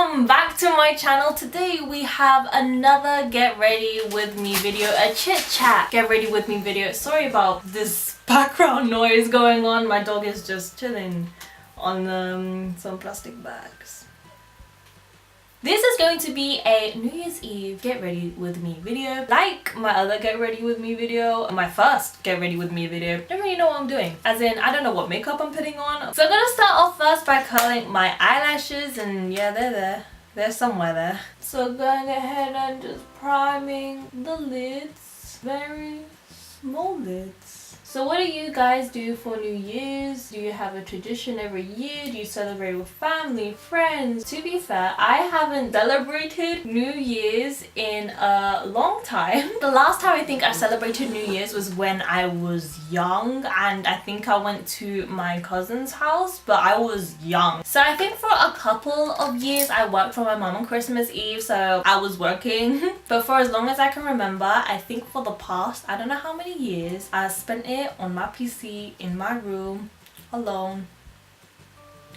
welcome back to my channel. Today we have another get ready with me video, a chit chat get ready with me video. Sorry about this background noise going on. My dog is just chilling on some plastic bags. This is going to be a New Year's Eve get ready with me video. Like my other get ready with me video, my first get ready with me video, I don't really know what I'm doing. As in, I don't know what makeup I'm putting on. So I'm gonna start off first by curling my eyelashes, and yeah, they're there. They're somewhere there. So going ahead and just priming the lids. Very small lids. So what do you guys do for New Year's? Do you have a tradition every year? Do you celebrate with family, friends? To be fair, I haven't celebrated New Year's in a long time. The last time I think I celebrated New Year's was when I was young, and I think I went to my cousin's house, but I was young. So I think for a couple of years I worked for my mom on Christmas Eve, so I was working. But for as long as I can remember, I think for the past, I don't know how many years, I spent it on my PC in my room alone.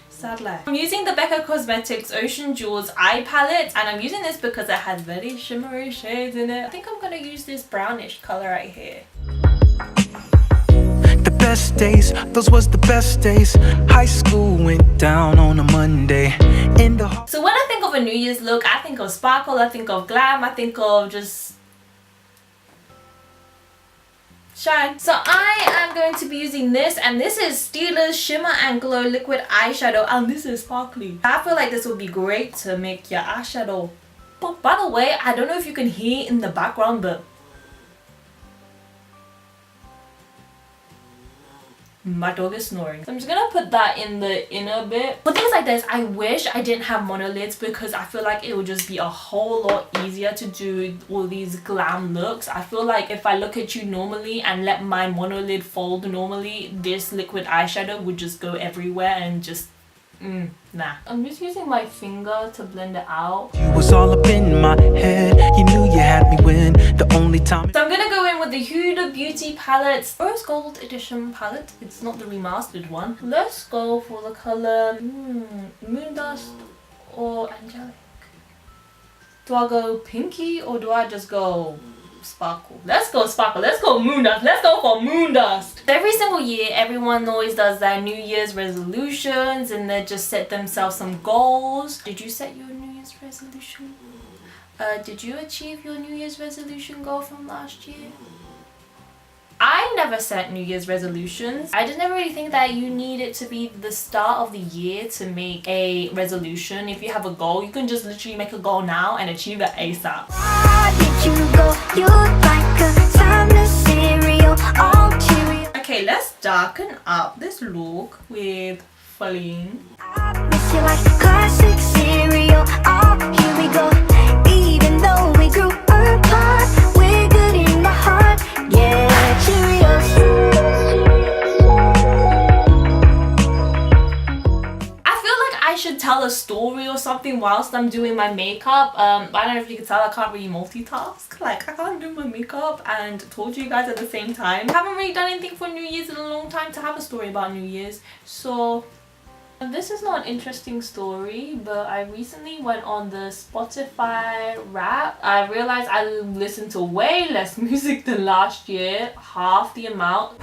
Sad life. I'm using the Becca Cosmetics Ocean Jewels eye palette, and I'm using this because it has very shimmery shades in it. I think I'm gonna use this brownish color right here. The best days, those was the best days. High school went down on a Monday. So when I think of a New Year's look, I think of sparkle, I think of glam, I think of just shine. So I am going to be using this, and this is Steeler's Shimmer and Glow Liquid Eyeshadow, and this is sparkly. I feel like this would be great to make your eyeshadow pop. By the way, I don't know if you can hear in the background, but my dog is snoring. So I'm just gonna put that in the inner bit. For things like this, I wish I didn't have monolids, because I feel like it would just be a whole lot easier to do all these glam looks. I feel like if I look at you normally and let my monolid fold normally, this liquid eyeshadow would just go everywhere and just nah. I'm just using my finger to blend it out. You was all up in my head, you knew you had me when the only time. So I'm gonna go in with the Huda Beauty palettes Rose Gold Edition palette. It's not the remastered one. Let's go for the color Moon Dust or Angelic. Do I go pinky or do I just go sparkle? Let's go sparkle. Let's go moon dust. Let's go for moon dust. Every single year, everyone always does their New Year's resolutions, and they just set themselves some goals. Did you set your New Year's resolution? Did you achieve your New Year's resolution goal from last year? I never set New Year's resolutions. I just never really think that you need it to be the start of the year to make a resolution. If you have a goal, you can just literally make a goal now and achieve it ASAP. Okay, let's darken up this look with Faline. Even though we grew apart, we're good in my heart. Yeah, Cheerios. I feel like I should tell a story or something whilst I'm doing my makeup. I don't know if you can tell, I can't really multitask. Like, I can't do my makeup and talk to you guys at the same time. I haven't really done anything for New Year's in a long time to have a story about New Year's. So this is not an interesting story, but I recently went on the Spotify Wrap. I realized I listened to way less music than last year, half the amount.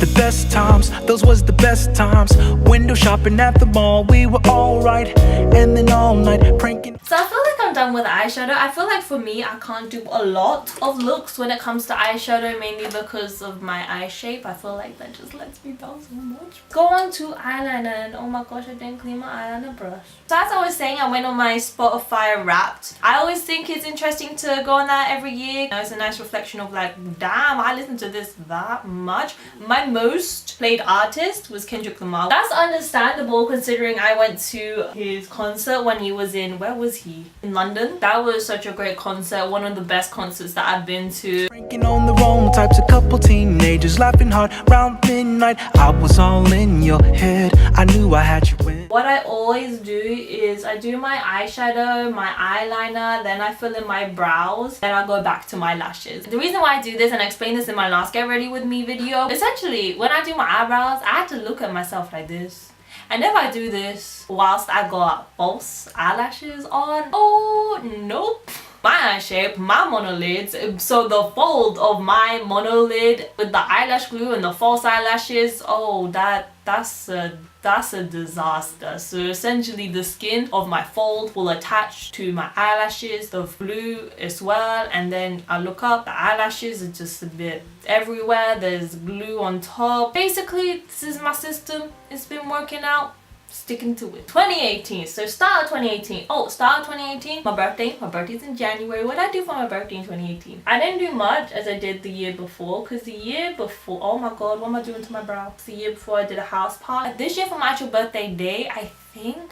The best times, those was the best times. Window shopping at the mall, we were all right. And then all night pranking. So I feel like I'm done with eyeshadow. I feel like for me, I can't do a lot of looks when it comes to eyeshadow, mainly because of my eye shape. I feel like that just lets me down so much. Go on to eyeliner, and oh my gosh, I didn't clean my eyeliner brush. So as I was saying, I went on my Spotify Wrapped. I always think it's interesting to go on that every year. You know, it's a nice reflection of like, damn, I listen to this that much. My most played artist was Kendrick Lamar. That's understandable considering I went to his concert when he was in, where was he? In London. That was such a great concert, one of the best concerts that I've been to. Drinking on the wrong types, a couple teenagers laughing hard round midnight. I was all in your head, I knew I had you in. What I always do is I do my eyeshadow, my eyeliner, then I fill in my brows, then I go back to my lashes. The reason why I do this, and I explained this in my last Get Ready With Me video, essentially when I do my eyebrows, I had to look at myself like this. And if I do this whilst I got false eyelashes on, oh nope. My eye shape, my monolids, so the fold of my monolid with the eyelash glue and the false eyelashes, oh that's a disaster. So essentially the skin of my fold will attach to my eyelashes, the glue as well, and then I look up, the eyelashes are just a bit everywhere, there's glue on top. Basically this is my system, it's been working out. Sticking to it. 2018. So start of 2018. Oh, start of 2018. My birthday's in January. What did I do for my birthday in 2018? I didn't do much as I did the year before, because the year before, oh my god, what am I doing to my brow? The year before I did a house party. This year for my actual birthday day,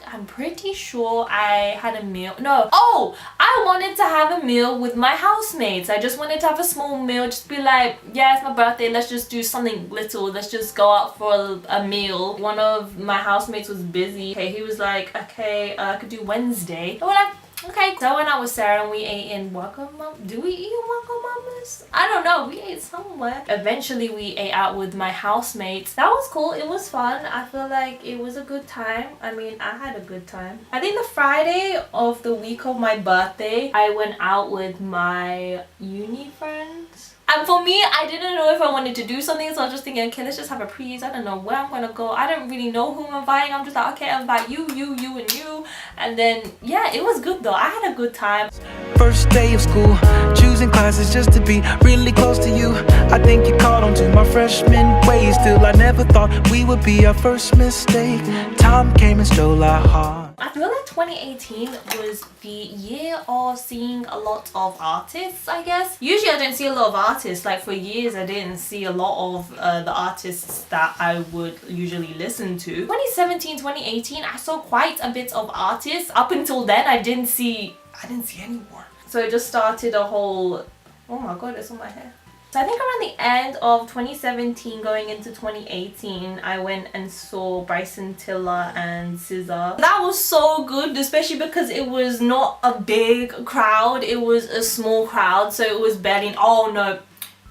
I'm pretty sure I had a meal. No. Oh, I wanted to have a meal with my housemates. I just wanted to have a small meal. Just be like, yeah, it's my birthday. Let's just do something little. Let's just go out for a meal. One of my housemates was busy. Okay, he was like, okay, I could do Wednesday. And we're like, okay. So I went out with Sarah and we ate in Wagamama. Do we eat in Wagamamas? I don't know. We ate somewhere. Eventually we ate out with my housemates. That was cool. It was fun. I feel like it was a good time. I mean, I had a good time. I think the Friday of the week of my birthday, I went out with my uni friends. And for me, I didn't know if I wanted to do something, so I was just thinking, okay, let's just have a prees. I don't know where I'm gonna go. I don't really know who I'm inviting. I'm just like, okay, I'll invite you, and you. And then, yeah, it was good though. I had a good time. First day of school, choosing classes just to be really close to you. I think you caught on to my freshman ways. Still, I never thought we would be our first mistake. Time came and stole our heart. I feel like 2018 was the year of seeing a lot of artists, I guess. Usually I don't see a lot of artists. Like for years I didn't see a lot of the artists that I would usually listen to. 2017, 2018 I saw quite a bit of artists. Up until then I didn't see anyone. So it just started a whole, oh my god, it's on my hair. So I think around the end of 2017 going into 2018 I went and saw Bryson Tiller and SZA. That was so good, especially because it was not a big crowd, it was a small crowd, so it was barely, oh no,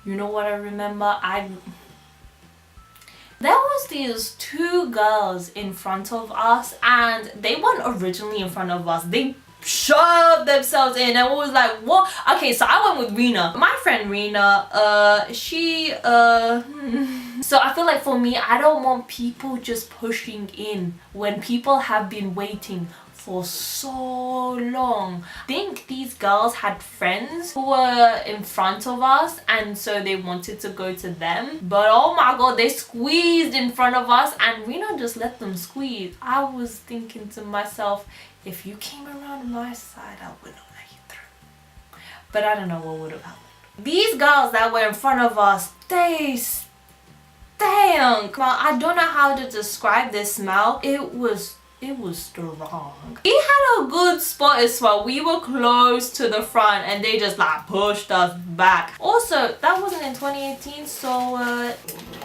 you know what I remember? There was these two girls in front of us and they weren't originally in front of us. They shoved themselves in and was like, what? Okay, so I went with Rena. My friend Rena, she so I feel like for me, I don't want people just pushing in when people have been waiting for so long. I think these girls had friends who were in front of us and so they wanted to go to them, but oh my god, they squeezed in front of us and Rena just let them squeeze. I was thinking to myself, if you came around my side, I wouldn't let you through. But I don't know what would have happened. These girls that were in front of us, they stank. Well, I don't know how to describe this smell. It was strong. We had a good spot as well. We were close to the front and they just like pushed us back. Also, that wasn't in 2018, so it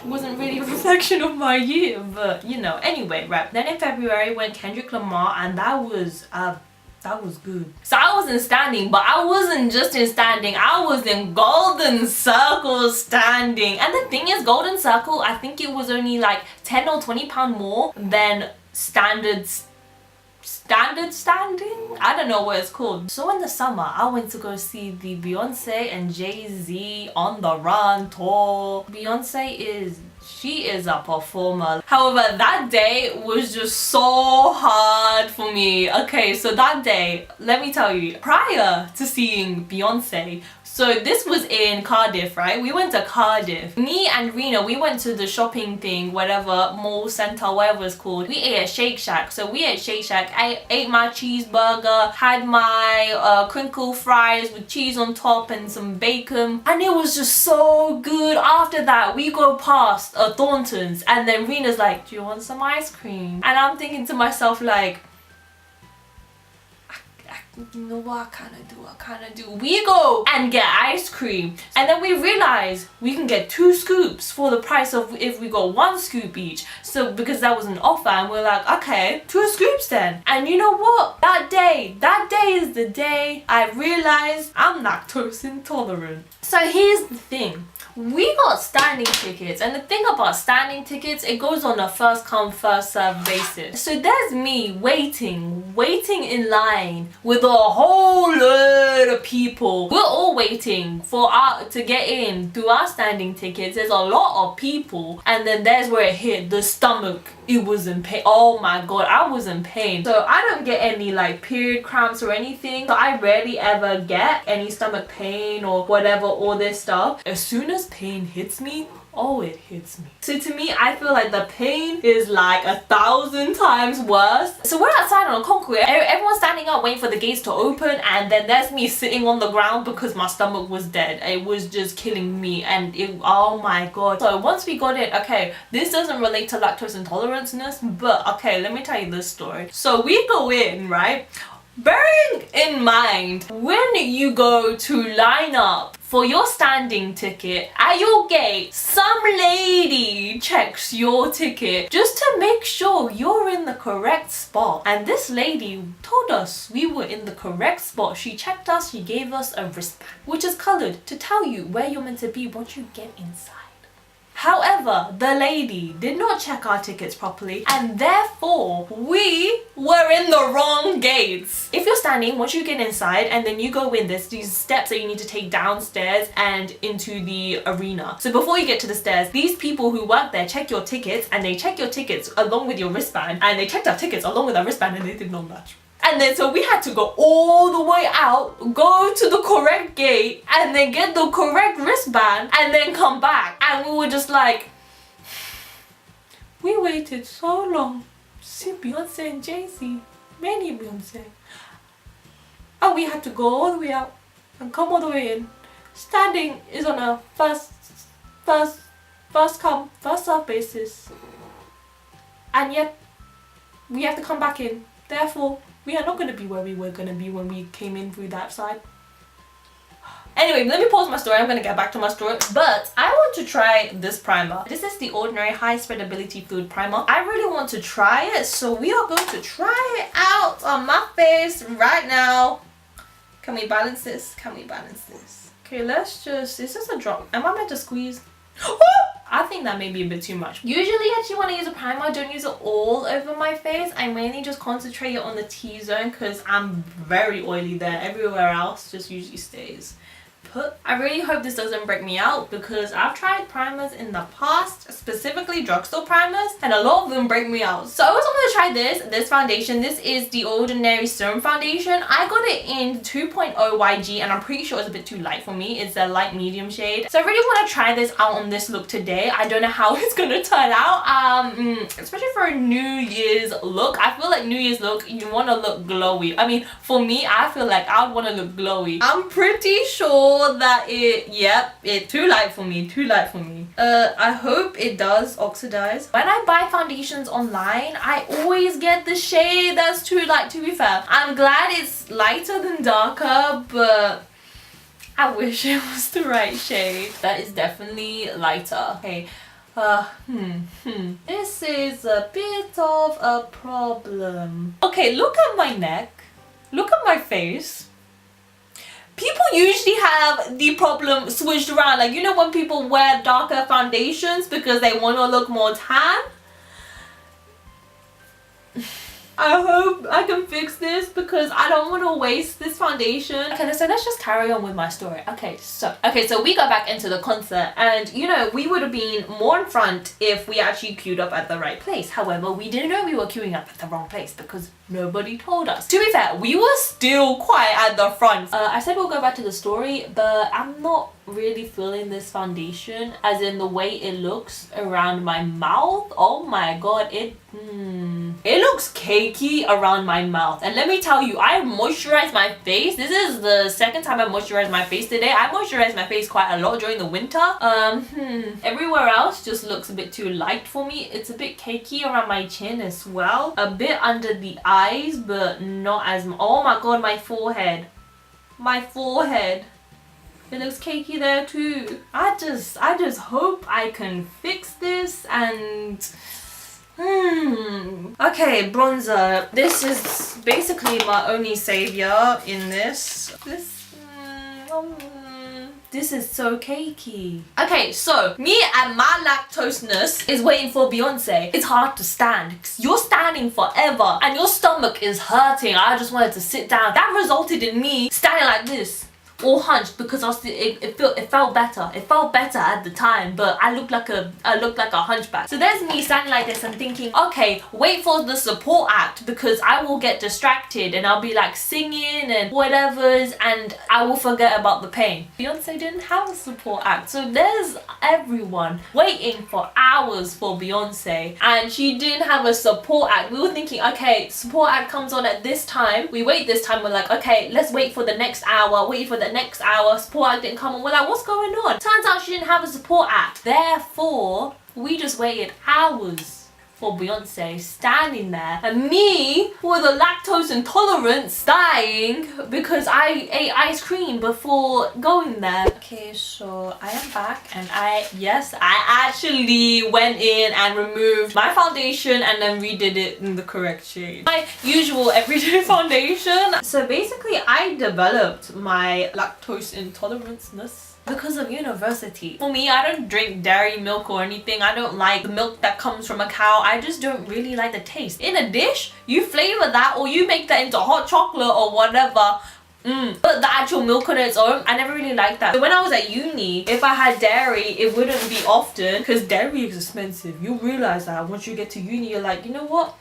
wasn't really a reflection of my year, but you know. Anyway, right. Then in February went Kendrick Lamar and that was good. So I wasn't standing, but I wasn't just in standing, I was in golden circle standing. And the thing is, golden circle, I think it was only like 10 or 20 pound more than standard standing? I don't know what it's called. So in the summer, I went to go see the Beyonce and Jay-Z On the Run tour. Beyonce she is a performer. However, that day was just so hard for me. Okay, so that day, let me tell you, prior to seeing Beyonce, so this was in Cardiff, right? We went to Cardiff. Me and Rena, we went to the shopping thing, whatever, mall center, whatever it's called. We ate at Shake Shack. So we ate Shake Shack. I ate my cheeseburger, had my crinkle fries with cheese on top and some bacon. And it was just so good. After that, we go past Thornton's and then Rena's like, do you want some ice cream? And I'm thinking to myself like, you know what, I kinda do. We go and get ice cream and then we realize we can get 2 scoops for the price of if we got 1 scoop each. So because that was an offer and we're like, okay, 2 scoops then. And you know what, that day is the day I realized I'm lactose intolerant. So here's the thing, we got standing tickets, and the thing about standing tickets, it goes on a first come first serve basis. So there's me waiting in line with a whole load of people. We're all waiting for to get in through our standing tickets. There's a lot of people, and then there's where it hit the stomach. It was in pain. Oh my god, I was in pain. So I don't get any like period cramps or anything, so I rarely ever get any stomach pain or whatever, all this stuff. As soon as pain hits me, oh, it hits me. So to me, I feel like the pain is like 1,000 times worse. So we're outside on a concrete, everyone's standing up waiting for the gates to open, and then there's me sitting on the ground because my stomach was dead. It was just killing me, and oh my god. So once we got in, okay, this doesn't relate to lactose intolerance-ness, but okay, let me tell you this story. So we go in, right? Bearing in mind, when you go to line up for your standing ticket at your gate, some lady checks your ticket just to make sure you're in the correct spot. And this lady told us we were in the correct spot. She checked us, she gave us a wristband, which is colored to tell you where you're meant to be once you get inside. However, the lady did not check our tickets properly, and therefore we were in the wrong gates. If you're standing, once you get inside and then you go in, there's these steps that you need to take downstairs and into the arena. So before you get to the stairs, these people who work there check your tickets, and they check your tickets along with your wristband, and they checked our tickets along with our wristband, and they did not match. And then so we had to go all the way out, go to the correct gate, and then get the correct wristband, and then come back. And we were just like, we waited so long to see Beyonce and Jay-Z, many Beyonce. And we had to go all the way out and come all the way in. Standing is on a first come, first serve basis. And yet, we have to come back in. Therefore, we are not going to be where we were going to be when we came in through that side. Anyway, let me pause my story. I'm going to get back to my story. But I want to try this primer. This is the Ordinary High Spreadability Fluid Primer. I really want to try it, so we are going to try it out on my face right now. Can we balance this? Can we balance this? Okay, let's just... Is this a drop? Am I meant to squeeze? I think that may be a bit too much. Usually I actually want to use a primer, I don't use it all over my face. I mainly just concentrate on the T-zone because I'm very oily there. Everywhere else just usually stays put. I really hope this doesn't break me out because I've tried primers in the past, specifically drugstore primers, and a lot of them break me out. So I was going to try this foundation. This is the Ordinary Serum Foundation. I got it in 2.0 YG, and I'm pretty sure it's a bit too light for me. It's a light medium shade. So I really want to try this out on this look today. I don't know how it's going to turn out, especially for a New Year's look. I feel like New Year's look, you want to look glowy. I mean, for me, I feel like I would want to look glowy. I'm pretty sure that it's too light for me, I hope it does oxidize. When I buy foundations online, I always get the shade that's too light, to be fair. I'm glad it's lighter than darker, but I wish it was the right shade. That is definitely lighter. Okay, this is a bit of a problem. Okay, look at my neck, look at my face. People usually have the problem switched around. Like, you know when people wear darker foundations because they want to look more tan? I hope I can fix this because I don't want to waste this foundation. Okay, so let's just carry on with my story. Okay, so we got back into the concert, and you know, we would have been more in front if we actually queued up at the right place. However, we didn't know we were queuing up at the wrong place because nobody told us. To be fair, we were still quite at the front. I said we'll go back to the story, but I'm not really feeling this foundation, as in the way it looks around my mouth. Oh my god, it looks cakey around my mouth. And let me tell you, I moisturized my face. This is the second time I moisturized my face today. I moisturized my face quite a lot during the winter. Everywhere else just looks a bit too light for me. It's a bit cakey around my chin as well, a bit under the eyes, but not as much. Oh my god, my forehead, it looks cakey there too. I just hope I can fix this. And okay, bronzer. This is basically my only savior in this. This is so cakey. Okay, so me and my lactoseness is waiting for Beyonce. It's hard to stand because you're standing forever and your stomach is hurting. I just wanted to sit down. That resulted in me standing like this, all hunched, because it felt better. It felt better at the time, but I looked like a hunchback. So there's me standing like this and thinking, okay, wait for the support act because I will get distracted and I'll be like singing and whatever's and I will forget about the pain. Beyonce didn't have a support act, so there's everyone waiting for hours for Beyonce and she didn't have a support act. We were thinking, okay, support act comes on at this time. We wait this time. We're like, okay, let's wait for the next hour. Wait for the next hour. Support act didn't come on. We're like, what's going on? Turns out she didn't have a support act. Therefore, we just waited hours for Beyonce standing there and me with a lactose intolerance dying because I ate ice cream before going there. Okay, so I am back and I actually went in and removed my foundation and then redid it in the correct shade. My usual everyday foundation. So basically I developed my lactose intolerance because of university. For me, I don't drink dairy milk or anything. I don't like the milk that comes from a cow. I just don't really like the taste. In a dish, you flavor that or you make that into hot chocolate or whatever. But the actual milk on its own, I never really liked that. So when I was at uni, if I had dairy, it wouldn't be often because dairy is expensive. You realize that once you get to uni, you're like, you know what?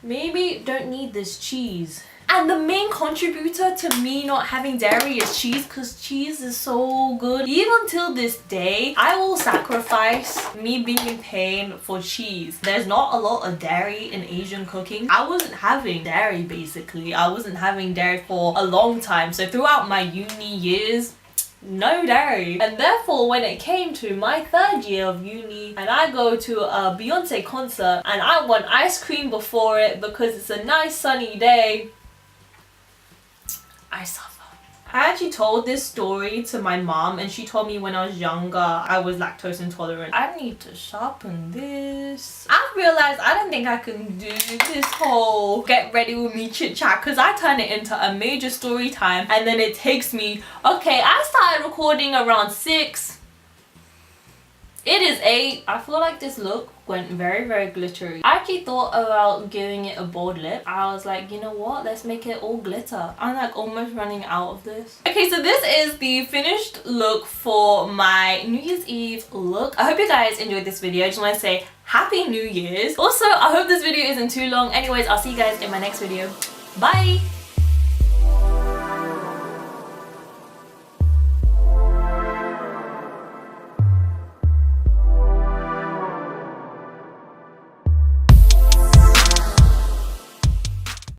Maybe don't need this cheese. And the main contributor to me not having dairy is cheese because cheese is so good. Even till this day, I will sacrifice me being in pain for cheese. There's not a lot of dairy in Asian cooking. I wasn't having dairy basically. I wasn't having dairy for a long time. So throughout my uni years, no dairy. And therefore when it came to my 3rd year of uni and I go to a Beyonce concert and I want ice cream before it because it's a nice sunny day, I suffer. I actually told this story to my mom and she told me when I was younger I was lactose intolerant. I need to sharpen this. I've realized I don't think I can do this whole get ready with me chit chat because I turn it into a major story time and then it takes me, okay, I started recording around 6. It is 8. I feel like this look went very, very glittery. I actually thought about giving it a bold lip. I was like, you know what? Let's make it all glitter. I'm like almost running out of this. Okay, so this is the finished look for my New Year's Eve look. I hope you guys enjoyed this video. I just want to say Happy New Year's. Also, I hope this video isn't too long. Anyways, I'll see you guys in my next video. Bye!